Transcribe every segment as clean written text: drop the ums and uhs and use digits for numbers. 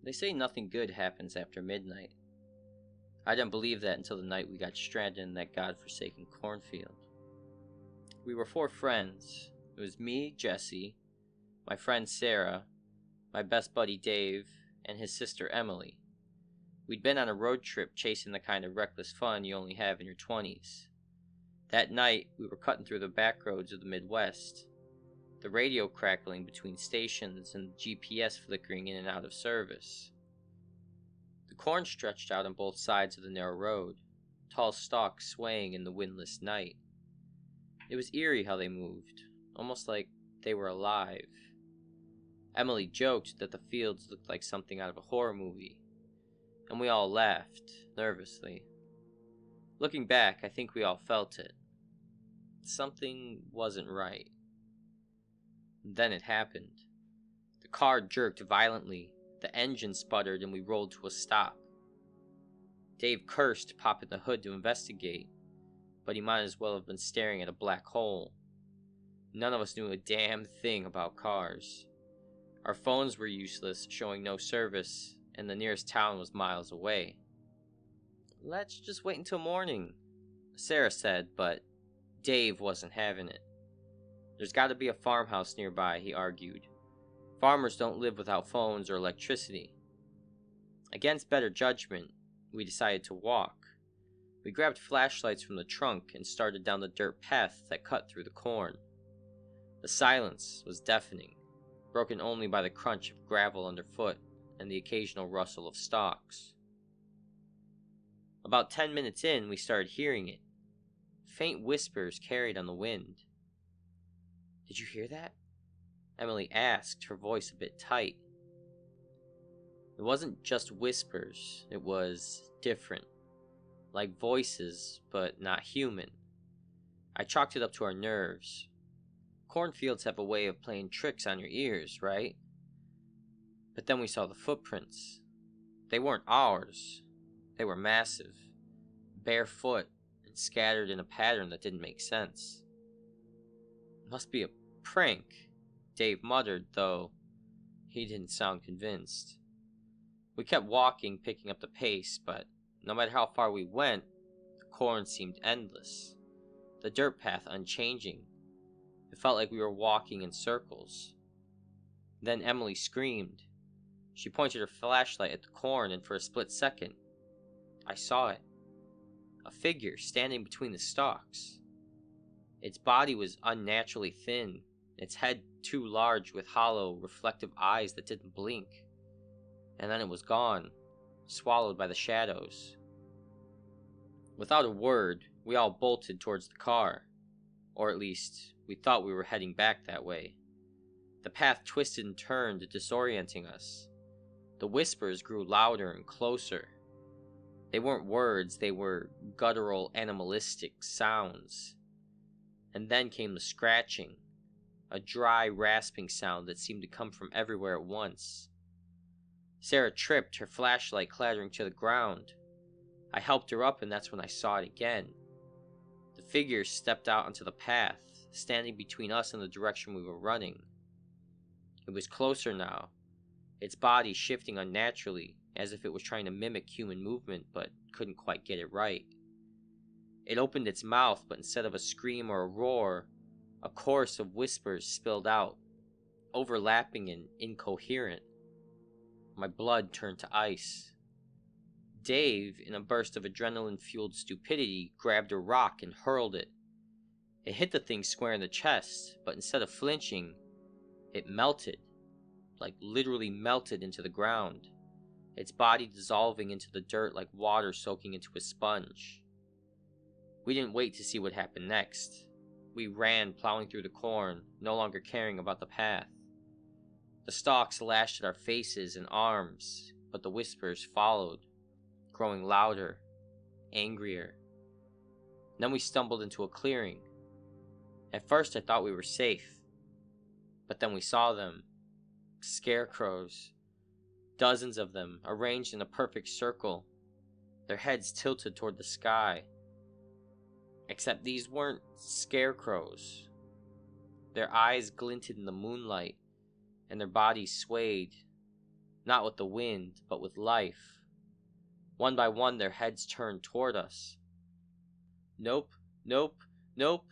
They say nothing good happens after midnight. I didn't believe that until the night we got stranded in that godforsaken cornfield. We were 4 friends. It was me, Jesse, my friend Sarah, my best buddy Dave, and his sister Emily. We'd been on a road trip chasing the kind of reckless fun you only have in your 20s. That night, we were cutting through the back roads of the Midwest, the radio crackling between stations and the GPS flickering in and out of service. The corn stretched out on both sides of the narrow road, tall stalks swaying in the windless night. It was eerie how they moved, almost like they were alive. Emily joked that the fields looked like something out of a horror movie, and we all laughed, nervously. Looking back, I think we all felt it. Something wasn't right. And then it happened. The car jerked violently, the engine sputtered, and we rolled to a stop. Dave cursed, popping the hood to investigate, but he might as well have been staring at a black hole. None of us knew a damn thing about cars. Our phones were useless, showing no service, and the nearest town was miles away. "Let's just wait until morning," Sarah said, but Dave wasn't having it. "There's got to be a farmhouse nearby," he argued. "Farmers don't live without phones or electricity." Against better judgment, we decided to walk. We grabbed flashlights from the trunk and started down the dirt path that cut through the corn. The silence was deafening, broken only by the crunch of gravel underfoot and the occasional rustle of stalks. About 10 minutes in, we started hearing it. Faint whispers carried on the wind. "Did you hear that?" Emily asked, her voice a bit tight. It wasn't just whispers, it was different. Like voices, but not human. I chalked it up to our nerves. Cornfields have a way of playing tricks on your ears, right? But then we saw the footprints. They weren't ours. They were massive, barefoot, and scattered in a pattern that didn't make sense. "It must be a prank," Dave muttered, though he didn't sound convinced. We kept walking, picking up the pace, but no matter how far we went, the corn seemed endless. The dirt path unchanging. It felt like we were walking in circles. Then Emily screamed. She pointed her flashlight at the corn, and for a split second, I saw it. A figure standing between the stalks. Its body was unnaturally thin, its head too large with hollow, reflective eyes that didn't blink. And then it was gone, swallowed by the shadows. Without a word, we all bolted towards the car. Or at least, we thought we were heading back that way. The path twisted and turned, disorienting us. The whispers grew louder and closer. They weren't words, they were guttural, animalistic sounds. And then came the scratching, a dry, rasping sound that seemed to come from everywhere at once. Sarah tripped, her flashlight clattering to the ground. I helped her up, and that's when I saw it again. The figure stepped out onto the path, standing between us and the direction we were running. It was closer now, its body shifting unnaturally, as if it was trying to mimic human movement, but couldn't quite get it right. It opened its mouth, but instead of a scream or a roar, a chorus of whispers spilled out, overlapping and incoherent. My blood turned to ice. Dave, in a burst of adrenaline-fueled stupidity, grabbed a rock and hurled it. It hit the thing square in the chest, but instead of flinching, it melted, like literally melted into the ground, its body dissolving into the dirt like water soaking into a sponge. We didn't wait to see what happened next. We ran, plowing through the corn, no longer caring about the path. The stalks lashed at our faces and arms, but the whispers followed, growing louder, angrier. Then we stumbled into a clearing. At first I thought we were safe, but then we saw them. Scarecrows. Dozens of them, arranged in a perfect circle, their heads tilted toward the sky. Except these weren't scarecrows. Their eyes glinted in the moonlight, and their bodies swayed, not with the wind, but with life. One by one, their heads turned toward us. Nope, nope, nope.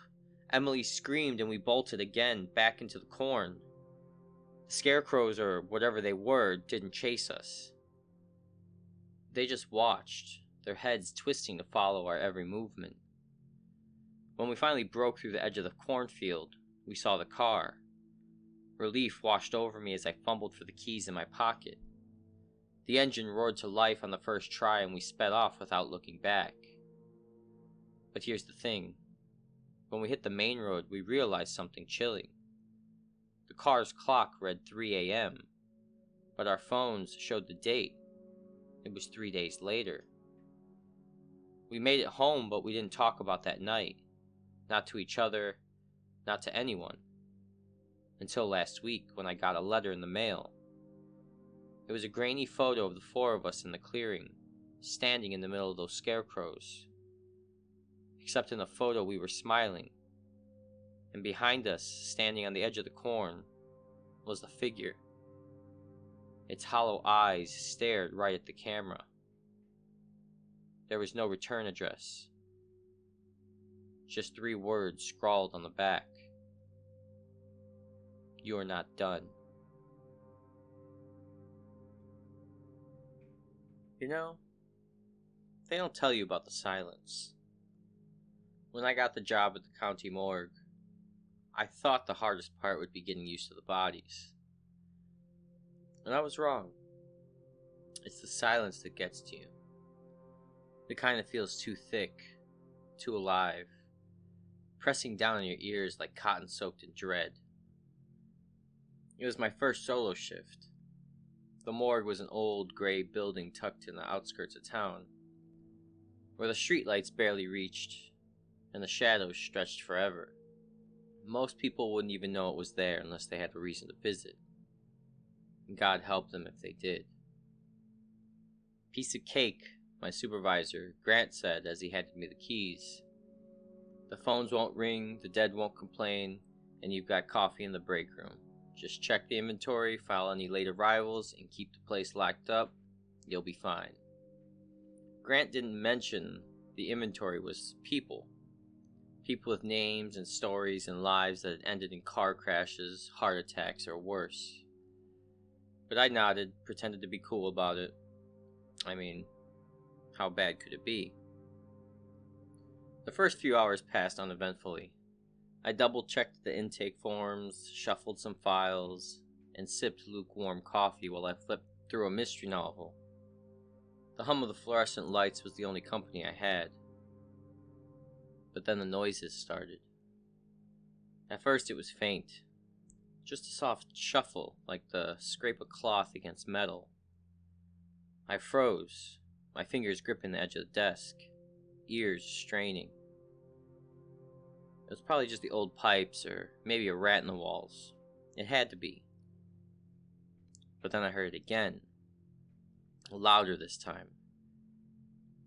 Emily screamed and we bolted again, back into the corn. The scarecrows, or whatever they were, didn't chase us. They just watched, their heads twisting to follow our every movement. When we finally broke through the edge of the cornfield, we saw the car. Relief washed over me as I fumbled for the keys in my pocket. The engine roared to life on the first try and we sped off without looking back. But here's the thing. When we hit the main road, we realized something chilling. The car's clock read 3 a.m., but our phones showed the date. It was 3 days later. We made it home, but we didn't talk about that night. Not to each other, not to anyone. Until last week, when I got a letter in the mail. It was a grainy photo of the four of us in the clearing, standing in the middle of those scarecrows. Except in the photo we were smiling, and behind us, standing on the edge of the corn, was the figure. Its hollow eyes stared right at the camera. There was no return address. Just 3 words scrawled on the back. You're not done. You know, they don't tell you about the silence. When I got the job at the county morgue, I thought the hardest part would be getting used to the bodies. And I was wrong. It's the silence that gets to you. The kind that feels too thick, too alive, pressing down on your ears like cotton soaked in dread. It was my first solo shift. The morgue was an old gray building tucked in the outskirts of town, where the streetlights barely reached and the shadows stretched forever. Most people wouldn't even know it was there unless they had a reason to visit. And God help them if they did. Piece of cake, my supervisor, Grant, said as he handed me the keys. The phones won't ring, the dead won't complain, and you've got coffee in the break room. Just check the inventory, file any late arrivals, and keep the place locked up. You'll be fine. Grant didn't mention the inventory was people. People with names and stories and lives that had ended in car crashes, heart attacks, or worse. But I nodded, pretended to be cool about it. I mean, how bad could it be? The first few hours passed uneventfully. I double-checked the intake forms, shuffled some files, and sipped lukewarm coffee while I flipped through a mystery novel. The hum of the fluorescent lights was the only company I had. But then the noises started. At first it was faint, just a soft shuffle like the scrape of cloth against metal. I froze, my fingers gripping the edge of the desk, ears straining. It was probably just the old pipes, or maybe a rat in the walls. It had to be. But then I heard it again. Louder this time.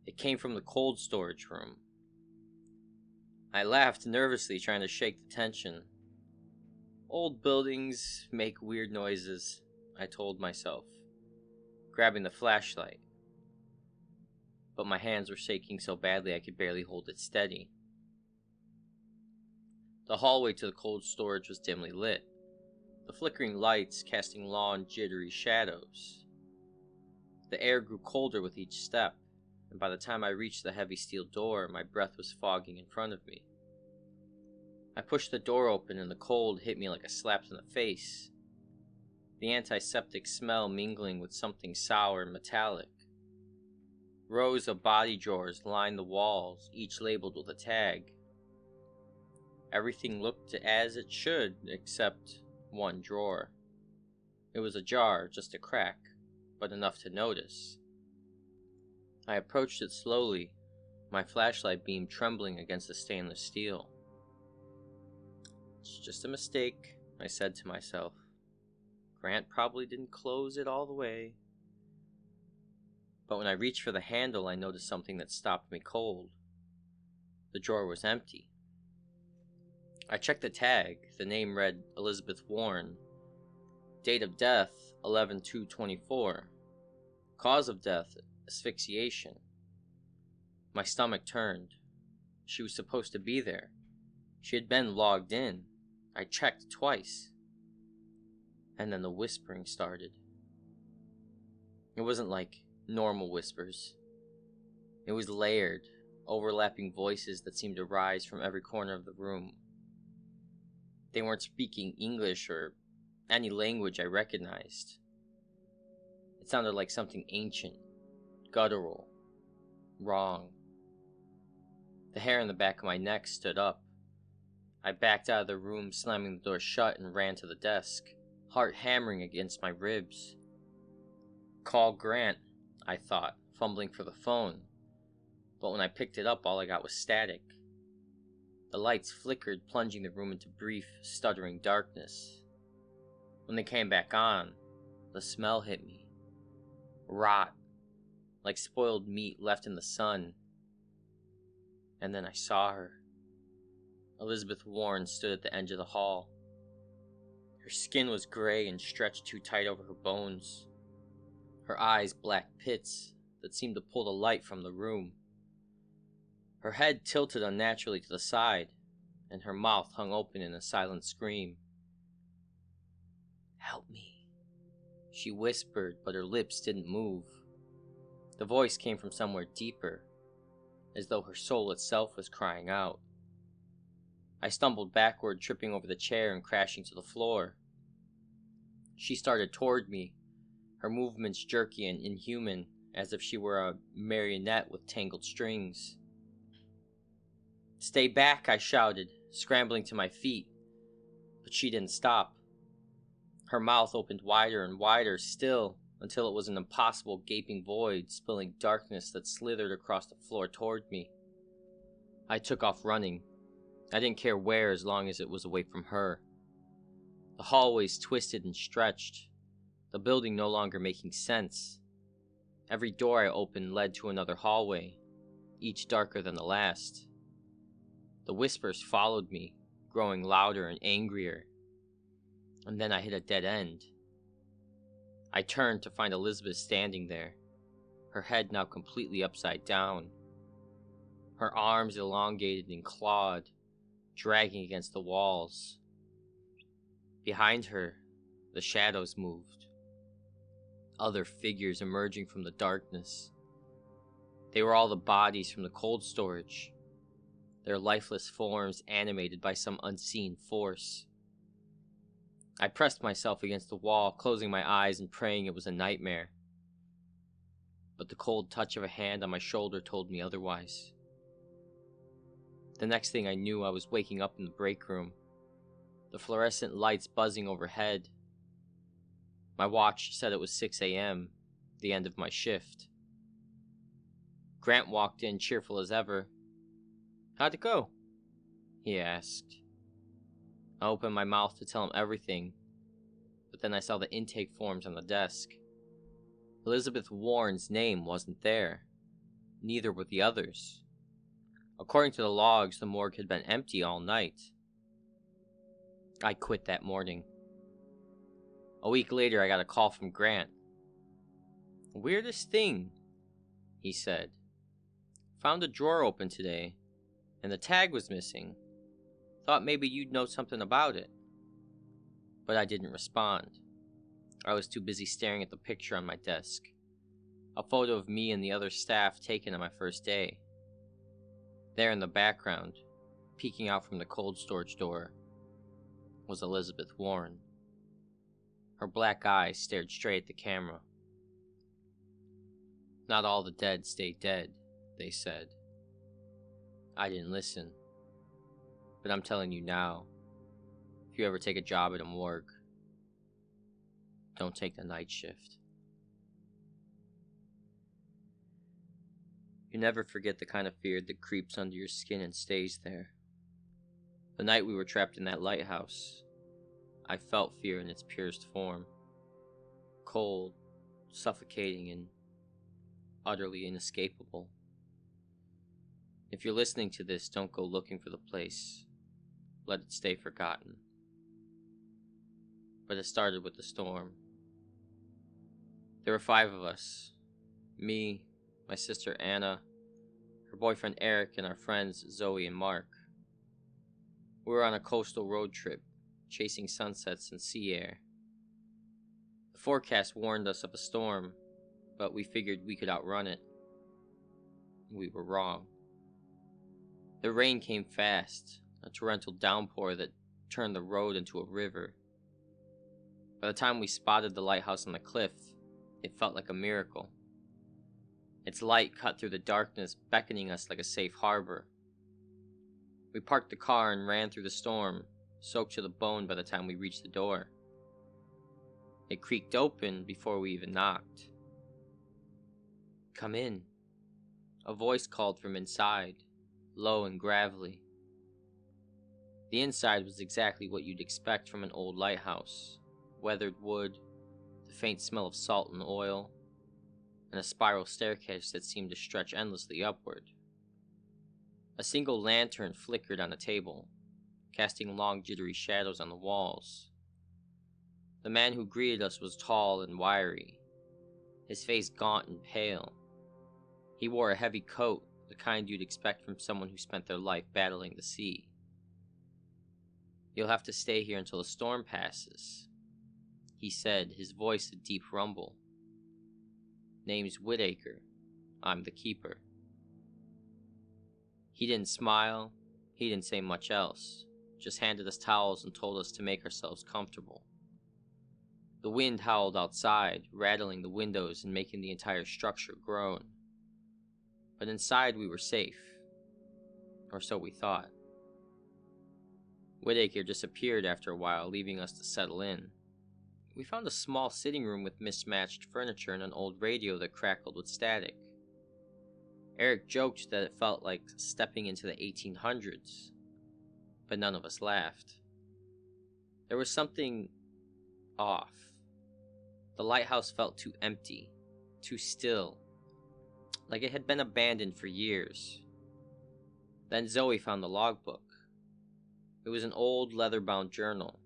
It came from the cold storage room. I laughed nervously, trying to shake the tension. Old buildings make weird noises, I told myself, grabbing the flashlight. But my hands were shaking so badly I could barely hold it steady. The hallway to the cold storage was dimly lit, the flickering lights casting long, jittery shadows. The air grew colder with each step, and by the time I reached the heavy steel door, my breath was fogging in front of me. I pushed the door open and the cold hit me like a slap in the face, the antiseptic smell mingling with something sour and metallic. Rows of body drawers lined the walls, each labeled with a tag. Everything looked as it should, except one drawer. It was ajar, just a crack, but enough to notice. I approached it slowly, my flashlight beam trembling against the stainless steel. It's just a mistake, I said to myself. Grant probably didn't close it all the way. But when I reached for the handle, I noticed something that stopped me cold. The drawer was empty. I checked the tag. The name read Elizabeth Warren. Date of death 11/2/24. Cause of death asphyxiation. My stomach turned. She was supposed to be there. She had been logged in. I checked twice. And then the whispering started. It wasn't like normal whispers. It was layered, overlapping voices that seemed to rise from every corner of the room. They weren't speaking English or any language I recognized. It sounded like something ancient, guttural, wrong. The hair in the back of my neck stood up. I backed out of the room, slamming the door shut, and ran to the desk, heart hammering against my ribs. Call Grant, I thought, fumbling for the phone. But when I picked it up, all I got was static. The lights flickered, plunging the room into brief, stuttering darkness. When they came back on, the smell hit me. Rot, like spoiled meat left in the sun. And then I saw her. Elizabeth Warren stood at the edge of the hall. Her skin was gray and stretched too tight over her bones. Her eyes black pits that seemed to pull the light from the room. Her head tilted unnaturally to the side, and her mouth hung open in a silent scream. "Help me," she whispered, but her lips didn't move. The voice came from somewhere deeper, as though her soul itself was crying out. I stumbled backward, tripping over the chair and crashing to the floor. She started toward me, her movements jerky and inhuman, as if she were a marionette with tangled strings. "Stay back," I shouted, scrambling to my feet, but she didn't stop. Her mouth opened wider and wider still, until it was an impossible gaping void, spilling darkness that slithered across the floor toward me. I took off running. I didn't care where as long as it was away from her. The hallways twisted and stretched, the building no longer making sense. Every door I opened led to another hallway, each darker than the last. The whispers followed me, growing louder and angrier. And then I hit a dead end. I turned to find Elizabeth standing there, her head now completely upside down. Her arms elongated and clawed, dragging against the walls. Behind her, the shadows moved. Other figures emerging from the darkness. They were all the bodies from the cold storage, their lifeless forms animated by some unseen force. I pressed myself against the wall, closing my eyes and praying it was a nightmare. But the cold touch of a hand on my shoulder told me otherwise. The next thing I knew, I was waking up in the break room, the fluorescent lights buzzing overhead. My watch said it was 6 a.m., the end of my shift. Grant walked in, cheerful as ever. "How'd it go?" he asked. I opened my mouth to tell him everything, but then I saw the intake forms on the desk. Elizabeth Warren's name wasn't there. Neither were the others. According to the logs, the morgue had been empty all night. I quit that morning. A week later, I got a call from Grant. "Weirdest thing," he said. "Found a drawer open today, and the tag was missing. Thought maybe you'd know something about it." But I didn't respond. I was too busy staring at the picture on my desk. A photo of me and the other staff taken on my first day. There in the background, peeking out from the cold storage door, was Elizabeth Warren. Her black eyes stared straight at the camera. "Not all the dead stay dead," they said. I didn't listen. But I'm telling you now, if you ever take a job at a morgue, don't take the night shift. You never forget the kind of fear that creeps under your skin and stays there. The night we were trapped in that lighthouse, I felt fear in its purest form. Cold, suffocating, and utterly inescapable. If you're listening to this, don't go looking for the place. Let it stay forgotten. but it started with the storm. There were 5 of us. Me, my sister Anna, her boyfriend Eric, and our friends Zoe and Mark. We were on a coastal road trip, chasing sunsets and sea air. The forecast warned us of a storm, but we figured we could outrun it. We were wrong. The rain came fast, a torrential downpour that turned the road into a river. By the time we spotted the lighthouse on the cliff, it felt like a miracle. Its light cut through the darkness, beckoning us like a safe harbor. We parked the car and ran through the storm, soaked to the bone by the time we reached the door. It creaked open before we even knocked. "Come in," a voice called from inside, low and gravelly. The inside was exactly what you'd expect from an old lighthouse. Weathered wood, the faint smell of salt and oil, and a spiral staircase that seemed to stretch endlessly upward. A single lantern flickered on a table, casting long jittery shadows on the walls. The man who greeted us was tall and wiry, his face gaunt and pale. He wore a heavy coat, the kind you'd expect from someone who spent their life battling the sea. "You'll have to stay here until the storm passes," he said, his voice a deep rumble. "Name's Whitaker. I'm the keeper." He didn't smile, he didn't say much else, just handed us towels and told us to make ourselves comfortable. The wind howled outside, rattling the windows and making the entire structure groan. But inside we were safe, or so we thought. Whitaker disappeared after a while, leaving us to settle in. We found a small sitting room with mismatched furniture and an old radio that crackled with static. Eric joked that it felt like stepping into the 1800s, but none of us laughed. There was something off. The lighthouse felt too empty, too still, like it had been abandoned for years. Then Zoe found the logbook. It was an old leather-bound journal,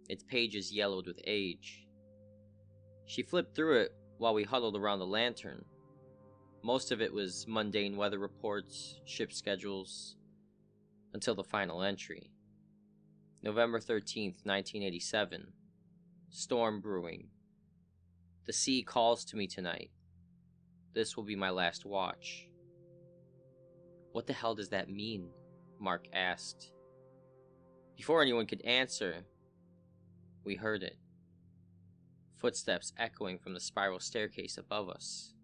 its pages yellowed with age. She flipped through it while we huddled around the lantern. Most of it was mundane weather reports, ship schedules, until the final entry. November 13th, 1987. Storm brewing. The sea calls to me tonight. This will be my last watch. "What the hell does that mean?" Mark asked. Before anyone could answer, we heard it. Footsteps echoing from the spiral staircase above us.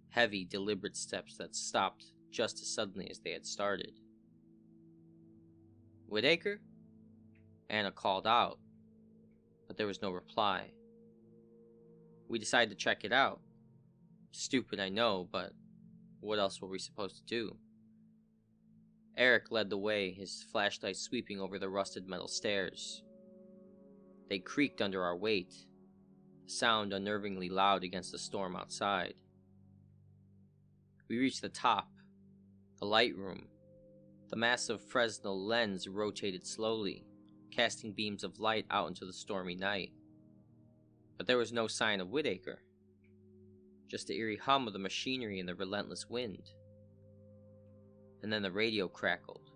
Heavy, deliberate steps that stopped just as suddenly as they had started. "Whitaker?" Anna called out, but there was no reply. We decided to check it out. Stupid, I know, but what else were we supposed to do? Eric led the way, his flashlight sweeping over the rusted metal stairs. They creaked under our weight, the sound unnervingly loud against the storm outside. We reached the top, the light room. The massive Fresnel lens rotated slowly, casting beams of light out into the stormy night. But there was no sign of Whitaker, just the eerie hum of the machinery and the relentless wind. And then the radio crackled.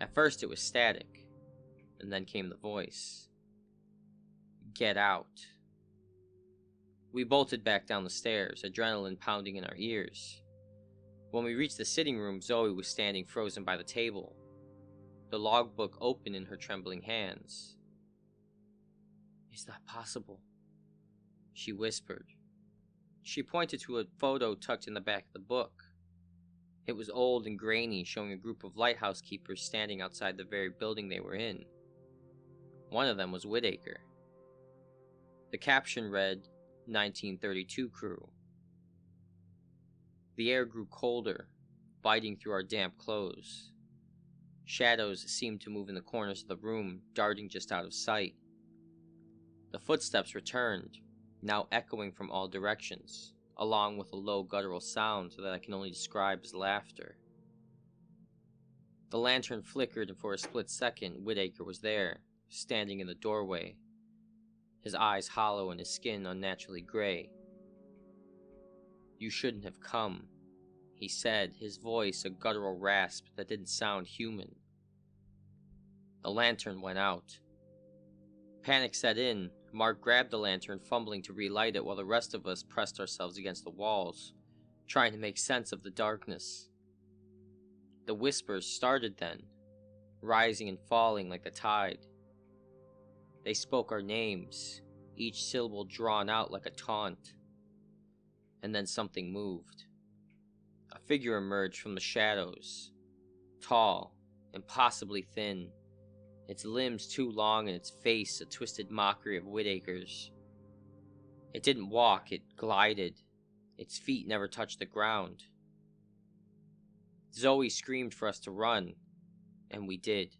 At first it was static, and then came the voice. "Get out." We bolted back down the stairs, adrenaline pounding in our ears. When we reached the sitting room, Zoe was standing frozen by the table, the logbook open in her trembling hands. "Is that possible?" she whispered. She pointed to a photo tucked in the back of the book. It was old and grainy, showing a group of lighthouse keepers standing outside the very building they were in. One of them was Whitaker. The caption read, 1932 crew. The air grew colder, biting through our damp clothes. Shadows seemed to move in the corners of the room, darting just out of sight. The footsteps returned, now echoing from all directions, along with a low guttural sound that I can only describe as laughter. The lantern flickered, and for a split second, Whitaker was there, standing in the doorway, his eyes hollow and his skin unnaturally gray. "You shouldn't have come," he said, his voice a guttural rasp that didn't sound human. The lantern went out. Panic set in. Mark grabbed the lantern, fumbling to relight it while the rest of us pressed ourselves against the walls, trying to make sense of the darkness. The whispers started then, rising and falling like the tide. They spoke our names, each syllable drawn out like a taunt. And then something moved. A figure emerged from the shadows, tall, impossibly thin, its limbs too long and its face a twisted mockery of Whitaker's. It didn't walk, it glided. Its feet never touched the ground. Zoe screamed for us to run, and we did.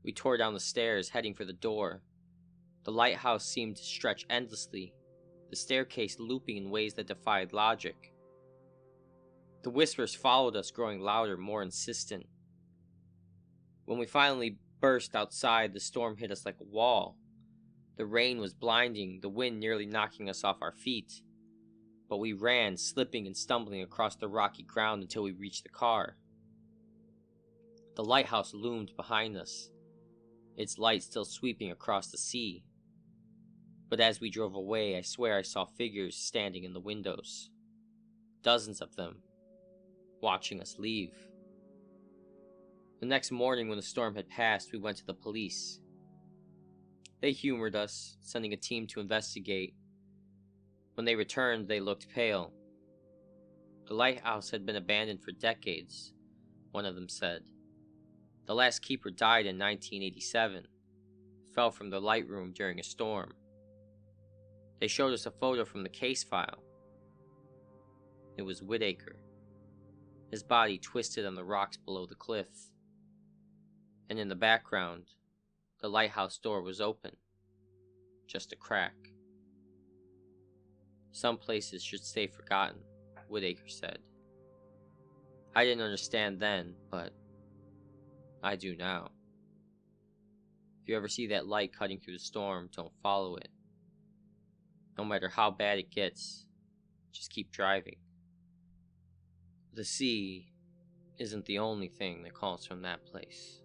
We tore down the stairs, heading for the door. The lighthouse seemed to stretch endlessly, the staircase looping in ways that defied logic. The whispers followed us, growing louder, more insistent. When we finally burst outside, the storm hit us like a wall. The rain was blinding, the wind nearly knocking us off our feet. But we ran, slipping and stumbling across the rocky ground until we reached the car. The lighthouse loomed behind us, its light still sweeping across the sea. But as we drove away, I swear I saw figures standing in the windows. Dozens of them, watching us leave. The next morning, when the storm had passed, we went to the police. They humored us, sending a team to investigate. When they returned, they looked pale. The lighthouse had been abandoned for decades, one of them said. The last keeper died in 1987, fell from the light room during a storm. They showed us a photo from the case file. It was Whitaker, his body twisted on the rocks below the cliff. And in the background, the lighthouse door was open, just a crack. "Some places should stay forgotten," Whitaker said. I didn't understand then, but I do now. If you ever see that light cutting through the storm, don't follow it. No matter how bad it gets, just keep driving. The sea isn't the only thing that calls from that place.